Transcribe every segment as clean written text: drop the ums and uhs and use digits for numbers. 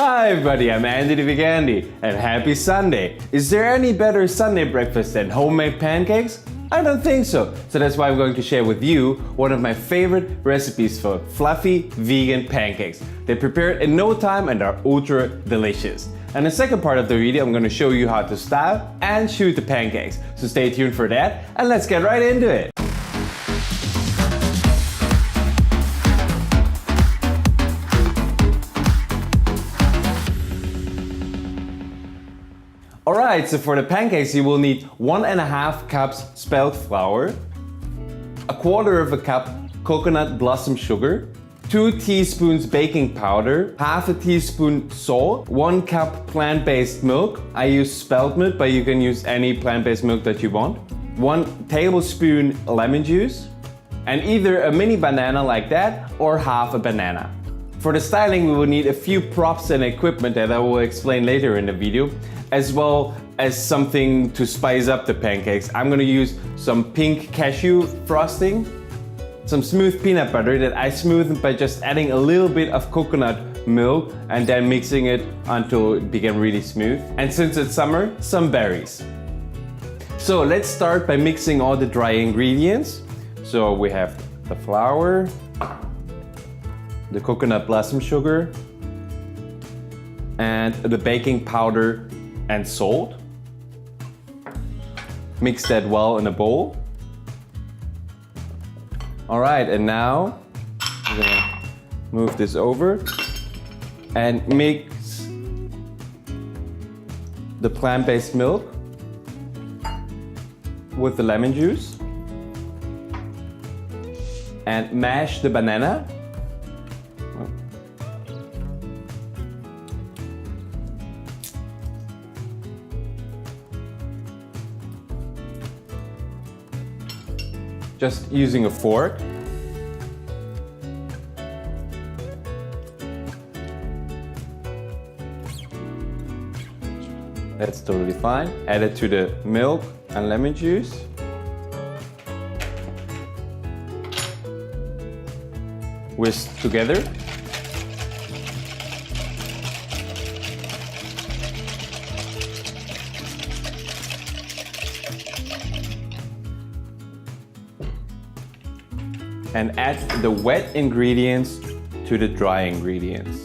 Hi everybody, I'm Andy the Vegandy, and happy Sunday! Is there any better Sunday breakfast than homemade pancakes? I don't think so. So that's why I'm going to share with you one of my favorite recipes for fluffy vegan pancakes. They're prepared in no time and are ultra delicious. And the second part of the video, I'm going to show you how to style and shoot the pancakes. So stay tuned for that and let's get right into it. Alright, so for the pancakes you will need 1.5 cups spelt flour, 1/4 cup coconut blossom sugar, 2 teaspoons baking powder, 1/2 teaspoon salt, 1 cup plant-based milk. I use spelt milk, but you can use any plant-based milk that you want. 1 tablespoon lemon juice, and either a mini banana like that or half a banana. For the styling, we will need a few props and equipment that I will explain later in the video, as well as something to spice up the pancakes. I'm going to use some pink cashew frosting, some smooth peanut butter that I smoothened by just adding a little bit of coconut milk and then mixing it until it became really smooth. And since it's summer, some berries. So let's start by mixing all the dry ingredients. So we have the flour, the coconut blossom sugar, and the baking powder and salt. Mix that well in a bowl. Alright, and now I'm gonna move this over and mix the plant-based milk with the lemon juice and mash the banana. Just using a fork. That's totally fine. Add it to the milk and lemon juice. Whisk together. And add the wet ingredients to the dry ingredients.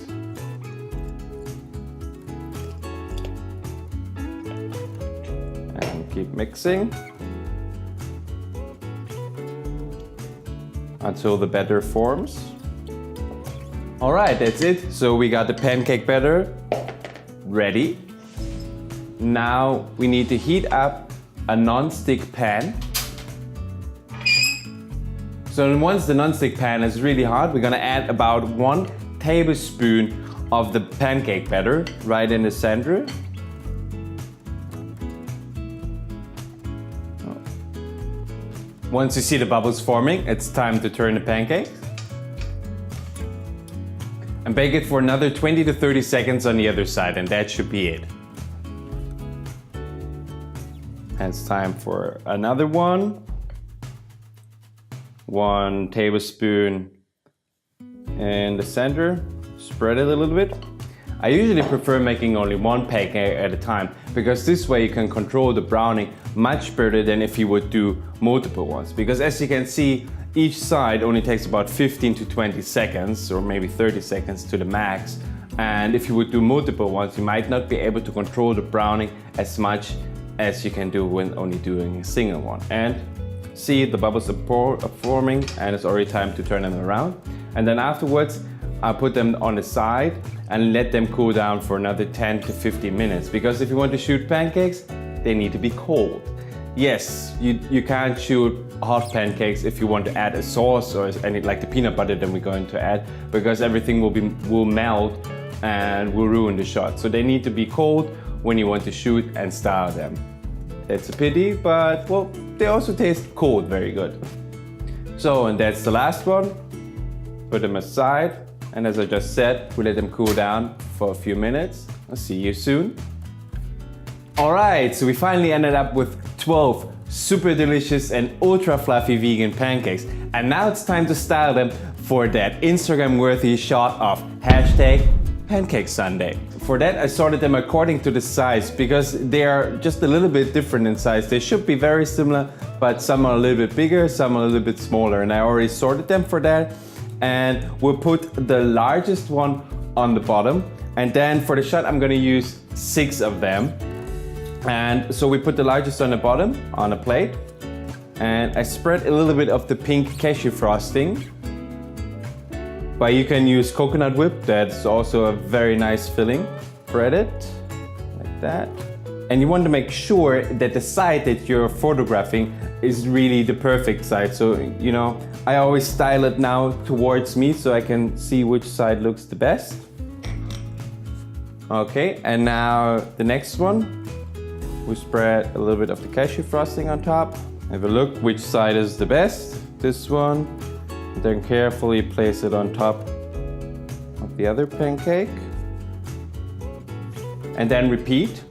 And keep mixing until the batter forms. Alright, that's it. So we got the pancake batter ready. Now we need to heat up a non-stick pan. So once the non-stick pan is really hot, we're gonna add about 1 tablespoon of the pancake batter right in the center. Once you see the bubbles forming, it's time to turn the pancake. And bake it for another 20 to 30 seconds on the other side, and that should be it. And it's time for another one. 1 tablespoon in the center, spread it a little bit. I usually prefer making only 1 pancake at a time because this way you can control the browning much better than if you would do multiple ones. Because as you can see, each side only takes about 15 to 20 seconds or maybe 30 seconds to the max. And if you would do multiple ones, you might not be able to control the browning as much as you can do when only doing a single one. And see, the bubbles are forming and it's already time to turn them around. And then afterwards, I put them on the side and let them cool down for another 10 to 15 minutes. Because if you want to shoot pancakes, they need to be cold. Yes, you can't shoot hot pancakes if you want to add a sauce or any like the peanut butter that we're going to add, because everything will melt and will ruin the shot. So they need to be cold when you want to shoot and style them. It's a pity, but well, they also taste cold very good. So, and that's the last one. Put them aside, and as I just said, we let them cool down for a few minutes. I'll see you soon. Alright, so we finally ended up with 12 super delicious and ultra fluffy vegan pancakes. And now it's time to style them for that Instagram worthy shot of pancake sundae. For that, I sorted them according to the size because they are just a little bit different in size. They should be very similar, but some are a little bit bigger, some are a little bit smaller, and I already sorted them for that. And we'll put the largest one on the bottom, and then for the shot I'm gonna use 6 of them. And so we put the largest on the bottom on a plate, and I spread a little bit of the pink cashew frosting. But you can use coconut whip, that's also a very nice filling. Spread it like that. And you want to make sure that the side that you're photographing is really the perfect side. So, you know, I always style it now towards me so I can see which side looks the best. Okay, and now the next one. We spread a little bit of the cashew frosting on top. Have a look which side is the best. This one. Then carefully place it on top of the other pancake. And then repeat.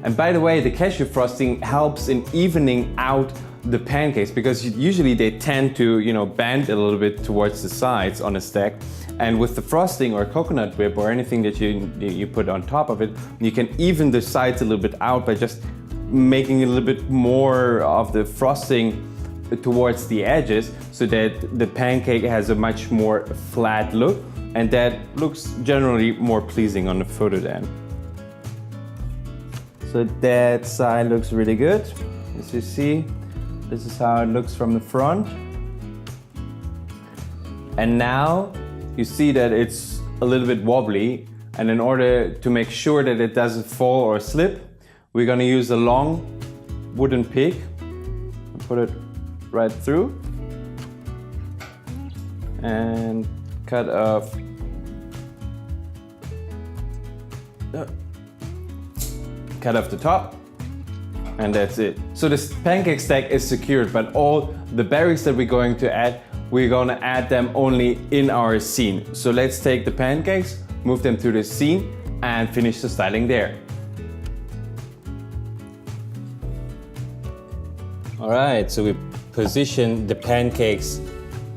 And by the way, the cashew frosting helps in evening out the pancakes because usually they tend to, you know, bend a little bit towards the sides on a stack. And with the frosting or coconut whip or anything that you put on top of it, you can even the sides a little bit out by just making a little bit more of the frosting towards the edges so that the pancake has a much more flat look, and that looks generally more pleasing on the photo then. So that side looks really good. As you see, this is how it looks from the front. And now you see that it's a little bit wobbly, and in order to make sure that it doesn't fall or slip, we're gonna use a long wooden pick and put it right through and cut off the top, and that's it. So this pancake stack is secured, but all the berries that we're going to add, we're gonna add them only in our scene. So let's take the pancakes, move them to the scene, and finish the styling there. All right, so we position the pancakes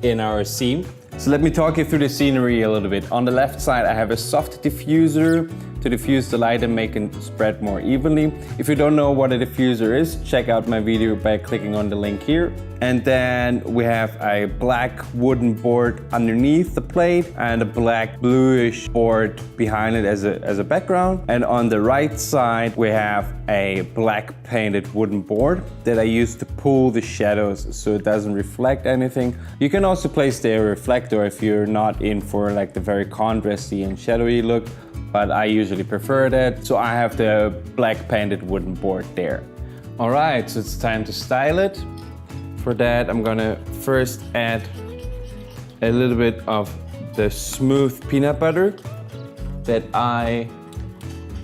in our scene. So let me talk you through the scenery a little bit. On the left side, I have a soft diffuser to diffuse the light and make it spread more evenly. If you don't know what a diffuser is, check out my video by clicking on the link here. And then we have a black wooden board underneath the plate and a black bluish board behind it as a background. And on the right side, we have a black painted wooden board that I use to pull the shadows so it doesn't reflect anything. You can also place the reflector if you're not in for like the very contrasty and shadowy look, but I usually prefer that. So I have the black painted wooden board there. All right, so it's time to style it. For that, I'm gonna first add a little bit of the smooth peanut butter that I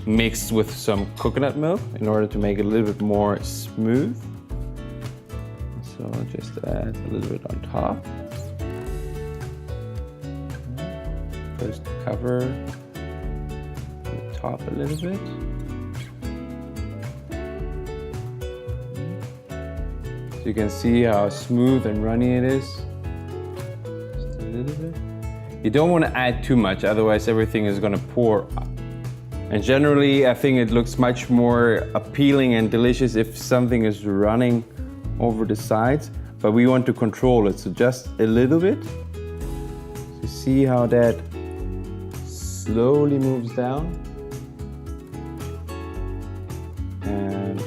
mixed with some coconut milk in order to make it a little bit more smooth. So just add a little bit on top. First cover the top a little bit. So you can see how smooth and runny it is. Just a little bit. You don't want to add too much, otherwise everything is going to pour up. And generally, I think it looks much more appealing and delicious if something is running over the sides, but we want to control it, so just a little bit. So see how that slowly moves down. And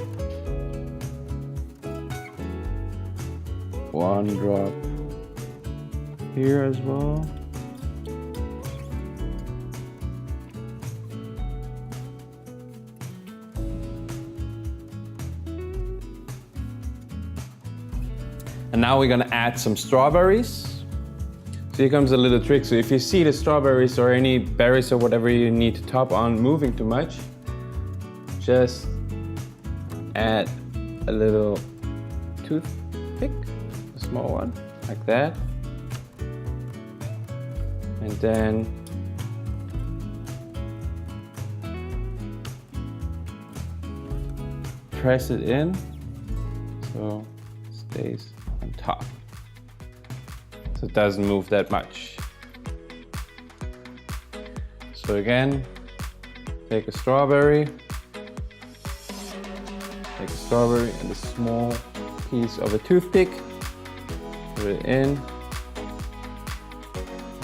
one drop here as well. And now we're gonna add some strawberries. So here comes a little trick. So if you see the strawberries or any berries or whatever you need to top on moving too much, just add a little toothpick, a small one, like that. And then press it in so it stays on top, so it doesn't move that much. So again, take a strawberry and a small piece of a toothpick, put it in,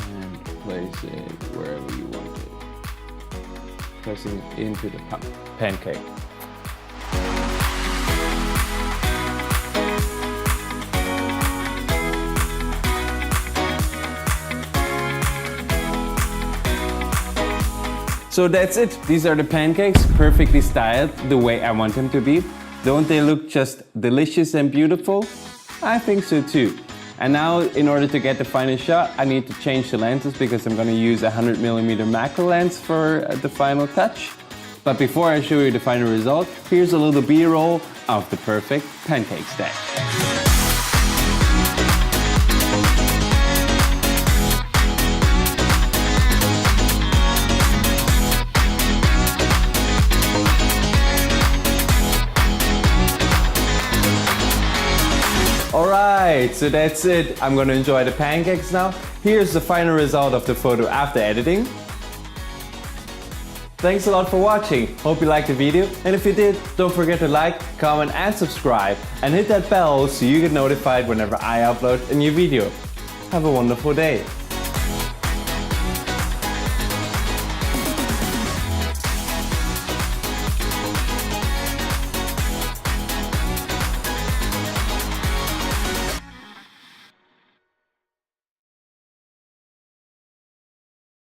and place it wherever you want it, pressing it into the pancake. So that's it. These are the pancakes, perfectly styled the way I want them to be. Don't they look just delicious and beautiful? I think so too. And now, in order to get the final shot, I need to change the lenses because I'm gonna use a 100mm macro lens for the final touch. But before I show you the final result, here's a little B-roll of the perfect pancake stack. Alright, so that's it. I'm gonna enjoy the pancakes now. Here's the final result of the photo after editing. Thanks a lot for watching. Hope you liked the video, and if you did, don't forget to like, comment and subscribe, and hit that bell so you get notified whenever I upload a new video. Have a wonderful day.